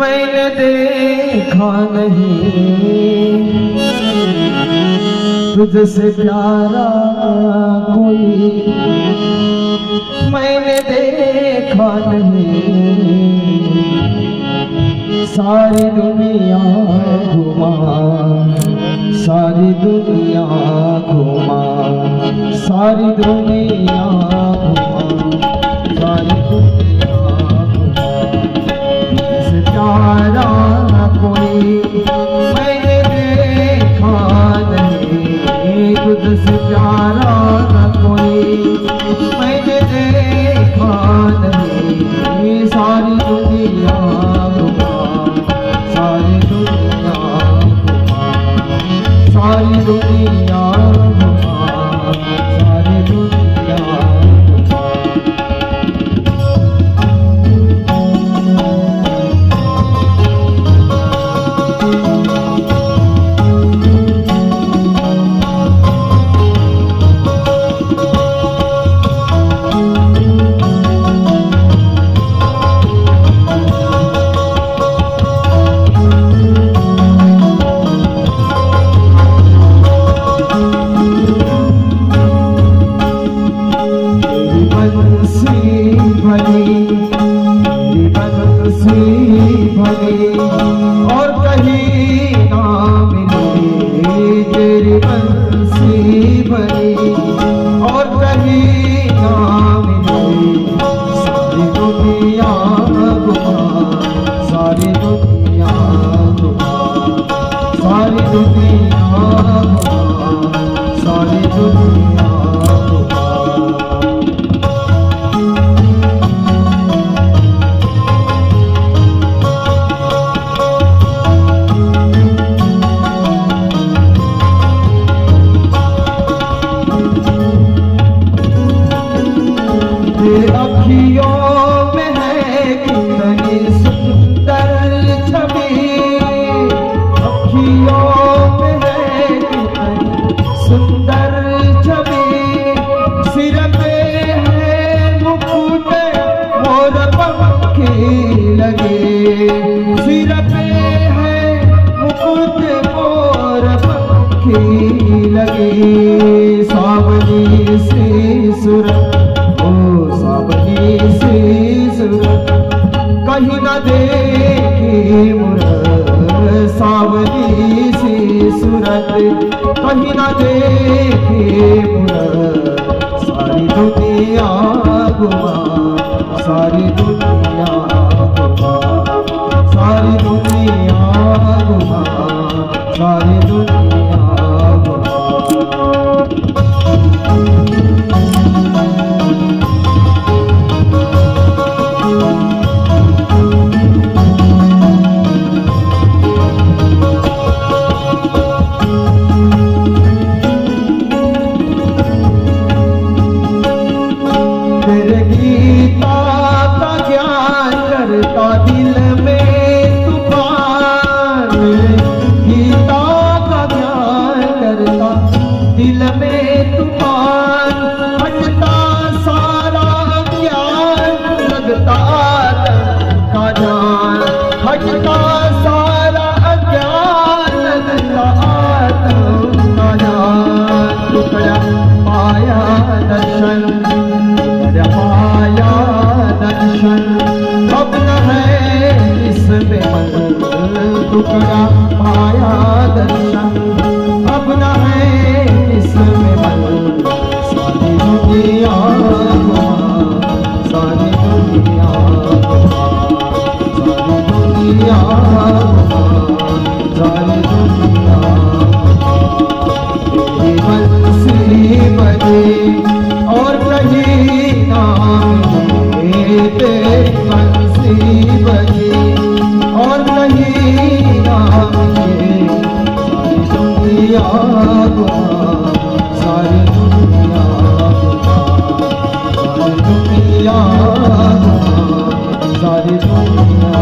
मैंने देखा नहीं तुझसे प्यारा कोई, मैंने देखा नहीं सारी दुनिया घुमा, सारी दुनिया घुमा, सारी दुनिया घुमा, सारी दुनिया घुमा, तुझसे प्यारा कोई मैंने देखा नहीं, तुझसे प्यारा कोई मैंने देखा नहीं, सारी दुनिया घुमा, सारी दुनिया घुमा, सारी दुनिया घुमा, सारी दुनिया घुमा। और कहीं ना मिले तेरी बंसी भरी, और कहीं ना मिले सारी दुनिया घुमा, सारी दुनिया घुमा, सारी दुनिया घुमा, सारी दुनिया घुमा। अखियों में है कितनी सुंदर छवि, अखियों में है कितनी सुंदर छवि, सिर पे है मुकुट और पंखी लगे, सिर पे है मुकुट और पंखी लगे, सावली सी सूरत सावली सी सूरत कहीं न देखी मूरत, सावली सी सूरत कहीं न देखी मूरत, सारी दुनिया घुमा, सारी दुनिया घुमा, सारी दुनिया घुमा, सारी दुनिया घुमा। गीता का ज्ञान करता दिल में तूफान, गीता का ज्ञान करता दिल में तूफान, हटता सारा ज्ञान लगता का जान, हटता सारा ज्ञान लगता का जान, टुकड़ा पाया दर्शन, पाया दर्शन अब न है इसमें मन, टुकड़ा पाया दर्शन अब न है इसमें मन, सारी दुनिया घुमा, सारी दुनिया घुमा, सारी दुनिया घुमा, सारी दुनिया घुमा। बंसी बजे और कहीं ना मिले तेरी बंसी बजे, और कहीं ना मिले सारी दुनिया घुमा, सारी दुनिया घुमा, सारी दुनिया घुमा, सारी दुनिया